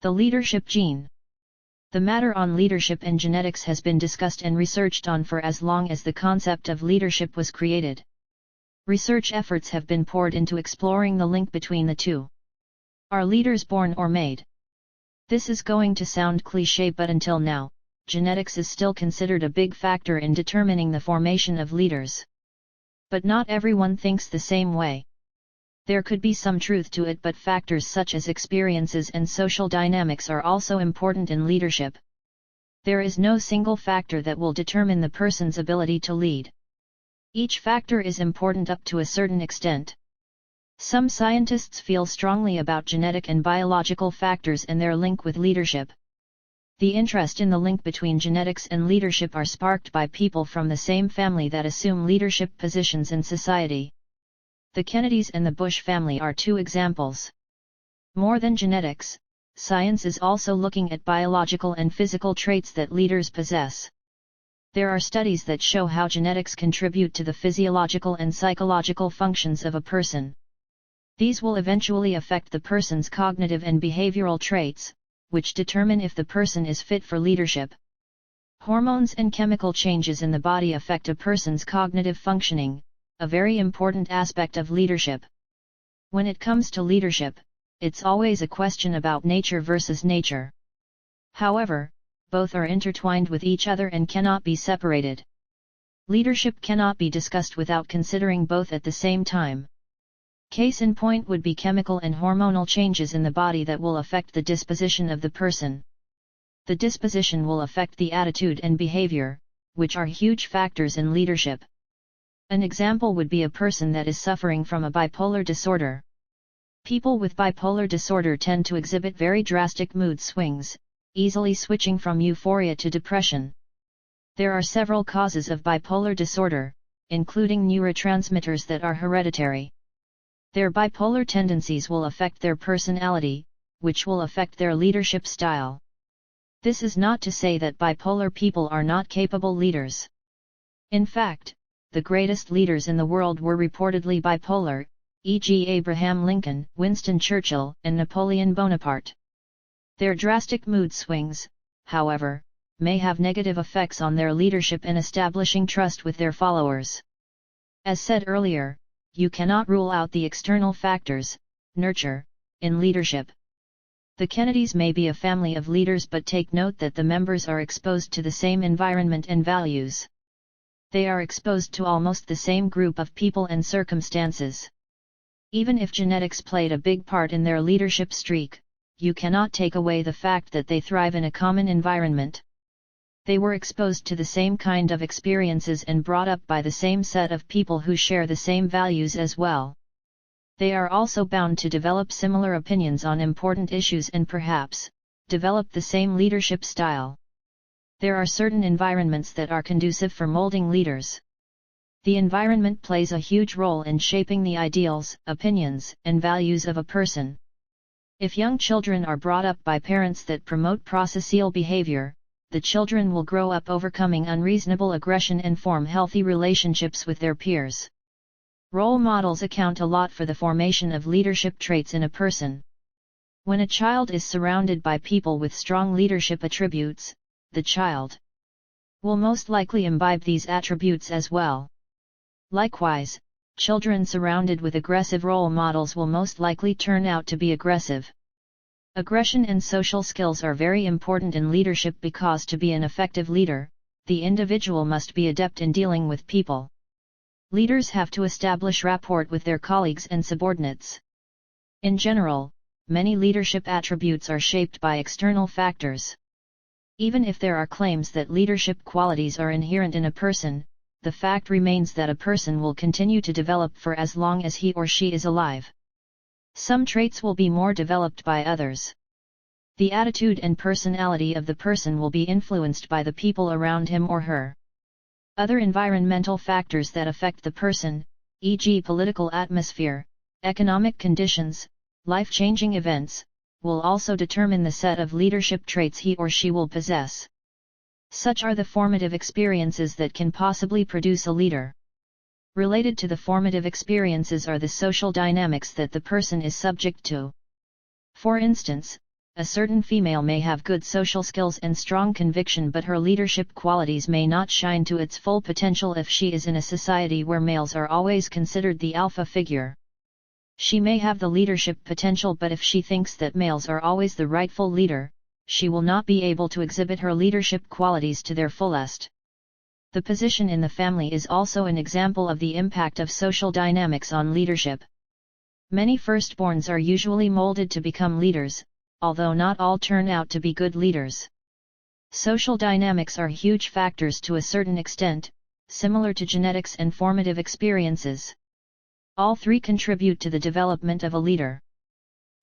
The leadership gene. The matter on leadership and genetics has been discussed and researched on for as long as the concept of leadership was created. Research efforts have been poured into exploring the link between the two. Are leaders born or made? This is going to sound cliché, but until now, genetics is still considered a big factor in determining the formation of leaders. But not everyone thinks the same way. There could be some truth to it, but factors such as experiences and social dynamics are also important in leadership. There is no single factor that will determine the person's ability to lead. Each factor is important up to a certain extent. Some scientists feel strongly about genetic and biological factors and their link with leadership. The interest in the link between genetics and leadership are sparked by people from the same family that assume leadership positions in society. The Kennedys and the Bush family are two examples. More than genetics, science is also looking at biological and physical traits that leaders possess. There are studies that show how genetics contribute to the physiological and psychological functions of a person. These will eventually affect the person's cognitive and behavioral traits, which determine if the person is fit for leadership. Hormones and chemical changes in the body affect a person's cognitive functioning, a very important aspect of leadership. When it comes to leadership, it's always a question about nature versus nature. However, both are intertwined with each other and cannot be separated. Leadership cannot be discussed without considering both at the same time. Case in point would be chemical and hormonal changes in the body that will affect the disposition of the person. The disposition will affect the attitude and behavior, which are huge factors in leadership. An example would be a person that is suffering from a bipolar disorder. People with bipolar disorder tend to exhibit very drastic mood swings, easily switching from euphoria to depression. There are several causes of bipolar disorder, including neurotransmitters that are hereditary. Their bipolar tendencies will affect their personality, which will affect their leadership style. This is not to say that bipolar people are not capable leaders. In fact, the greatest leaders in the world were reportedly bipolar, e.g. Abraham Lincoln, Winston Churchill, and Napoleon Bonaparte. Their drastic mood swings, however, may have negative effects on their leadership and establishing trust with their followers. As said earlier, you cannot rule out the external factors, nurture, in leadership. The Kennedys may be a family of leaders, but take note that the members are exposed to the same environment and values. They are exposed to almost the same group of people and circumstances. Even if genetics played a big part in their leadership streak, you cannot take away the fact that they thrive in a common environment. They were exposed to the same kind of experiences and brought up by the same set of people who share the same values as well. They are also bound to develop similar opinions on important issues and perhaps develop the same leadership style. There are certain environments that are conducive for molding leaders. The environment plays a huge role in shaping the ideals, opinions, and values of a person. If young children are brought up by parents that promote prosocial behavior, the children will grow up overcoming unreasonable aggression and form healthy relationships with their peers. Role models account a lot for the formation of leadership traits in a person. When a child is surrounded by people with strong leadership attributes, the child will most likely imbibe these attributes as well. Likewise, children surrounded with aggressive role models will most likely turn out to be aggressive. Aggression and social skills are very important in leadership because to be an effective leader, the individual must be adept in dealing with people. Leaders have to establish rapport with their colleagues and subordinates. In general, many leadership attributes are shaped by external factors. Even if there are claims that leadership qualities are inherent in a person, the fact remains that a person will continue to develop for as long as he or she is alive. Some traits will be more developed by others. The attitude and personality of the person will be influenced by the people around him or her. Other environmental factors that affect the person, e.g. political atmosphere, economic conditions, life-changing events, will also determine the set of leadership traits he or she will possess. Such are the formative experiences that can possibly produce a leader. Related to the formative experiences are the social dynamics that the person is subject to. For instance, a certain female may have good social skills and strong conviction, but her leadership qualities may not shine to its full potential if she is in a society where males are always considered the alpha figure. She may have the leadership potential, but if she thinks that males are always the rightful leader, she will not be able to exhibit her leadership qualities to their fullest. The position in the family is also an example of the impact of social dynamics on leadership. Many firstborns are usually molded to become leaders, although not all turn out to be good leaders. Social dynamics are huge factors to a certain extent, similar to genetics and formative experiences. All three contribute to the development of a leader.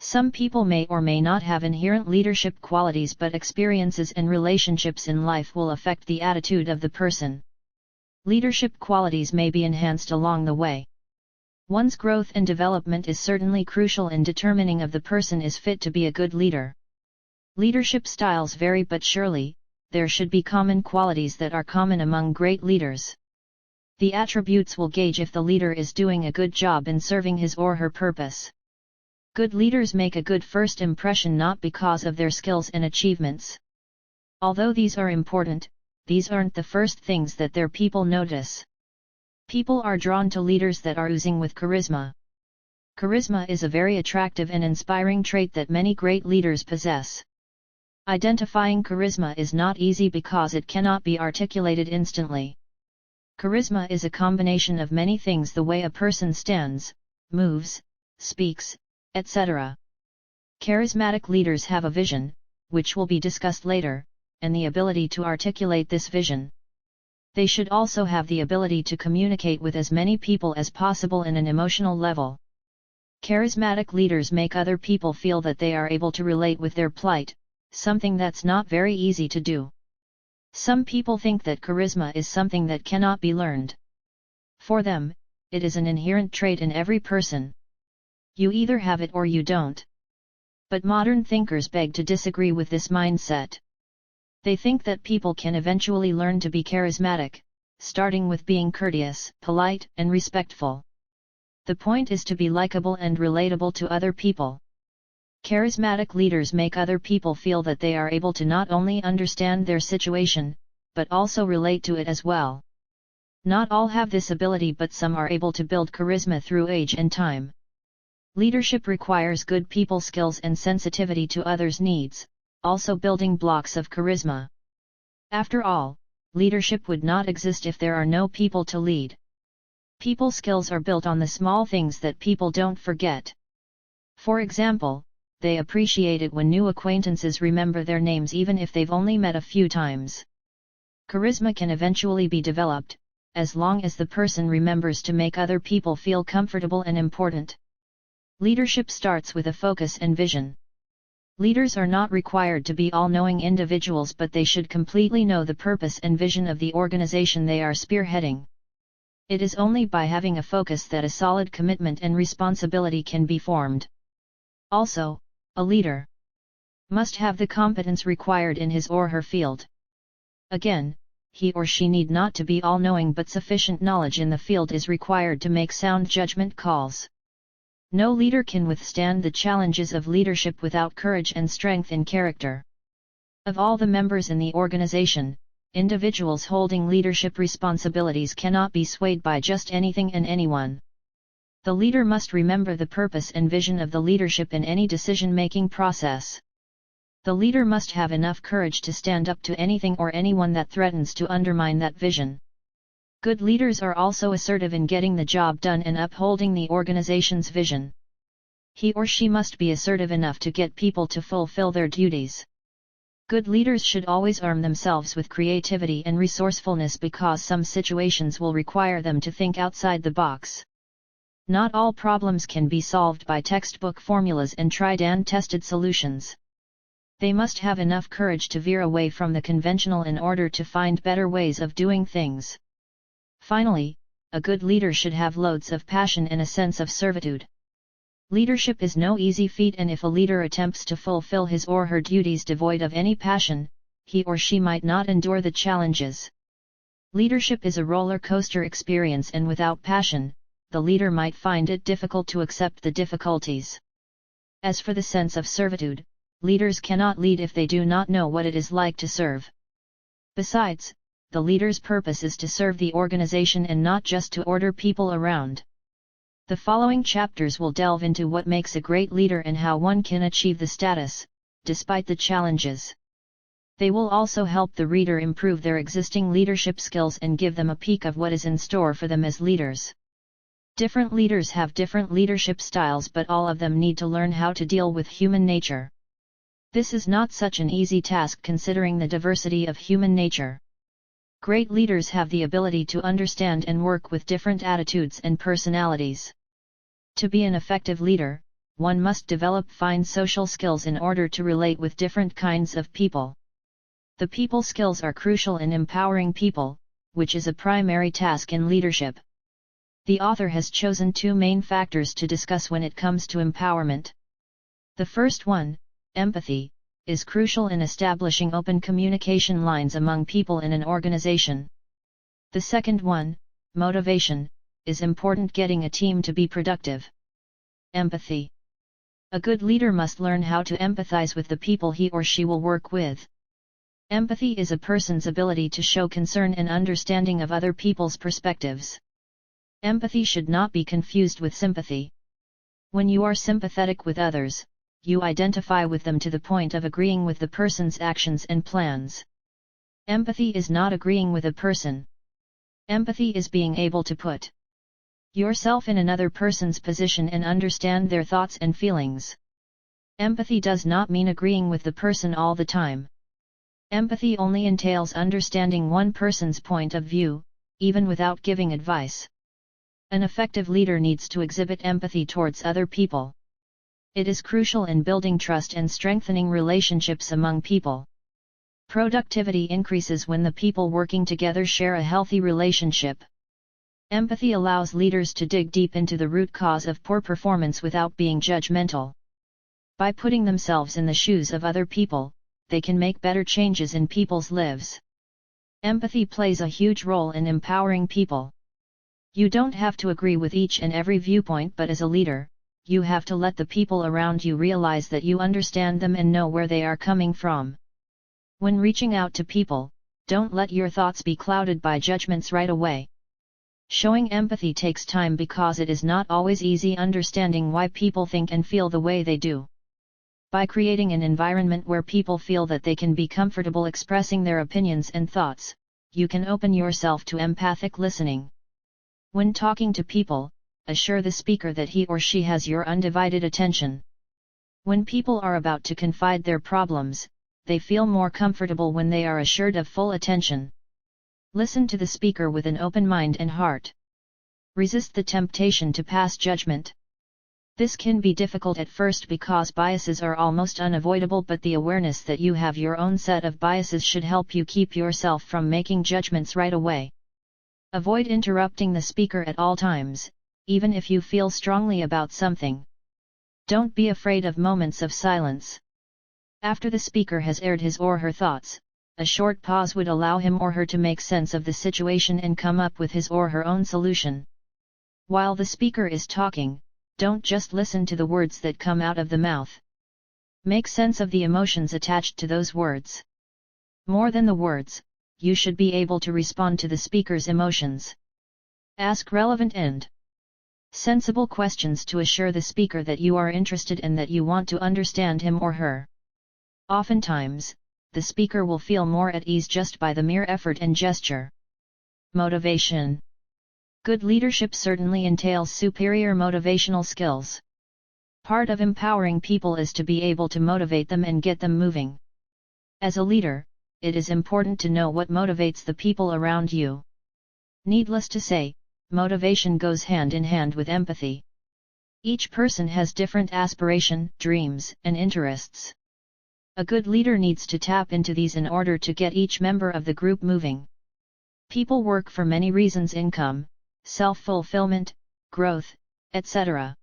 Some people may or may not have inherent leadership qualities, but experiences and relationships in life will affect the attitude of the person. Leadership qualities may be enhanced along the way. One's growth and development is certainly crucial in determining if the person is fit to be a good leader. Leadership styles vary, but surely, there should be common qualities that are common among great leaders. The attributes will gauge if the leader is doing a good job in serving his or her purpose. Good leaders make a good first impression not because of their skills and achievements. Although these are important, these aren't the first things that their people notice. People are drawn to leaders that are oozing with charisma. Charisma is a very attractive and inspiring trait that many great leaders possess. Identifying charisma is not easy because it cannot be articulated instantly. Charisma is a combination of many things: the way a person stands, moves, speaks, etc. Charismatic leaders have a vision, which will be discussed later, and the ability to articulate this vision. They should also have the ability to communicate with as many people as possible in an emotional level. Charismatic leaders make other people feel that they are able to relate with their plight, something that's not very easy to do. Some people think that charisma is something that cannot be learned. For them, it is an inherent trait in every person. You either have it or you don't. But modern thinkers beg to disagree with this mindset. They think that people can eventually learn to be charismatic, starting with being courteous, polite, and respectful. The point is to be likable and relatable to other people. Charismatic leaders make other people feel that they are able to not only understand their situation, but also relate to it as well. Not all have this ability, but some are able to build charisma through age and time. Leadership requires good people skills and sensitivity to others' needs, also building blocks of charisma. After all, leadership would not exist if there are no people to lead. People skills are built on the small things that people don't forget. For example, they appreciate it when new acquaintances remember their names even if they've only met a few times. Charisma can eventually be developed, as long as the person remembers to make other people feel comfortable and important. Leadership starts with a focus and vision. Leaders are not required to be all-knowing individuals, but they should completely know the purpose and vision of the organization they are spearheading. It is only by having a focus that a solid commitment and responsibility can be formed. Also, a leader must have the competence required in his or her field. Again, he or she need not to be all-knowing, but sufficient knowledge in the field is required to make sound judgment calls. No leader can withstand the challenges of leadership without courage and strength in character. Of all the members in the organization, individuals holding leadership responsibilities cannot be swayed by just anything and anyone. The leader must remember the purpose and vision of the leadership in any decision-making process. The leader must have enough courage to stand up to anything or anyone that threatens to undermine that vision. Good leaders are also assertive in getting the job done and upholding the organization's vision. He or she must be assertive enough to get people to fulfill their duties. Good leaders should always arm themselves with creativity and resourcefulness because some situations will require them to think outside the box. Not all problems can be solved by textbook formulas and tried and tested solutions. They must have enough courage to veer away from the conventional in order to find better ways of doing things. Finally, a good leader should have loads of passion and a sense of servitude. Leadership is no easy feat, and if a leader attempts to fulfill his or her duties devoid of any passion, he or she might not endure the challenges. Leadership is a roller coaster experience, and without passion, the leader might find it difficult to accept the difficulties. As for the sense of servitude, Leaders cannot lead if they do not know what it is like to serve. Besides, the leader's purpose is to serve the organization and not just to order people around. The following chapters will delve into what makes a great leader and how one can achieve the status, despite the challenges. They will also help the reader improve their existing leadership skills and give them a peek of what is in store for them as leaders. Different leaders have different leadership styles, but all of them need to learn how to deal with human nature. This is not such an easy task considering the diversity of human nature. Great leaders have the ability to understand and work with different attitudes and personalities. To be an effective leader, one must develop fine social skills in order to relate with different kinds of people. The people skills are crucial in empowering people, which is a primary task in leadership. The author has chosen two main factors to discuss when it comes to empowerment. The first one, empathy, is crucial in establishing open communication lines among people in an organization. The second one, motivation, is important getting a team to be productive. Empathy. A good leader must learn how to empathize with the people he or she will work with. Empathy is a person's ability to show concern and understanding of other people's perspectives. Empathy should not be confused with sympathy. When you are sympathetic with others, you identify with them to the point of agreeing with the person's actions and plans. Empathy is not agreeing with a person. Empathy is being able to put yourself in another person's position and understand their thoughts and feelings. Empathy does not mean agreeing with the person all the time. Empathy only entails understanding one person's point of view, even without giving advice. An effective leader needs to exhibit empathy towards other people. It is crucial in building trust and strengthening relationships among people. Productivity increases when the people working together share a healthy relationship. Empathy allows leaders to dig deep into the root cause of poor performance without being judgmental. By putting themselves in the shoes of other people, they can make better changes in people's lives. Empathy plays a huge role in empowering people. You don't have to agree with each and every viewpoint, but as a leader, you have to let the people around you realize that you understand them and know where they are coming from. When reaching out to people, don't let your thoughts be clouded by judgments right away. Showing empathy takes time because it is not always easy understanding why people think and feel the way they do. By creating an environment where people feel that they can be comfortable expressing their opinions and thoughts, you can open yourself to empathic listening. When talking to people, assure the speaker that he or she has your undivided attention. When people are about to confide their problems, they feel more comfortable when they are assured of full attention. Listen to the speaker with an open mind and heart. Resist the temptation to pass judgment. This can be difficult at first because biases are almost unavoidable, but the awareness that you have your own set of biases should help you keep yourself from making judgments right away. Avoid interrupting the speaker at all times, even if you feel strongly about something. Don't be afraid of moments of silence. After the speaker has aired his or her thoughts, a short pause would allow him or her to make sense of the situation and come up with his or her own solution. While the speaker is talking, don't just listen to the words that come out of the mouth. Make sense of the emotions attached to those words. More than the words, you should be able to respond to the speaker's emotions. Ask relevant and sensible questions to assure the speaker that you are interested and that you want to understand him or her. Oftentimes, the speaker will feel more at ease just by the mere effort and gesture. Motivation. Good leadership certainly entails superior motivational skills. Part of empowering people is to be able to motivate them and get them moving. As a leader, it is important to know what motivates the people around you. Needless to say, motivation goes hand in hand with empathy. Each person has different aspirations, dreams, and interests. A good leader needs to tap into these in order to get each member of the group moving. People work for many reasons: income, self-fulfillment, growth, etc.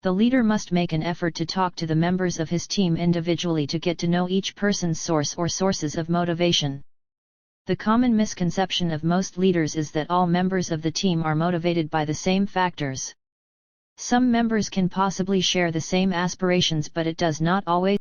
The leader must make an effort to talk to the members of his team individually to get to know each person's source or sources of motivation. The common misconception of most leaders is that all members of the team are motivated by the same factors. Some members can possibly share the same aspirations, but it does not always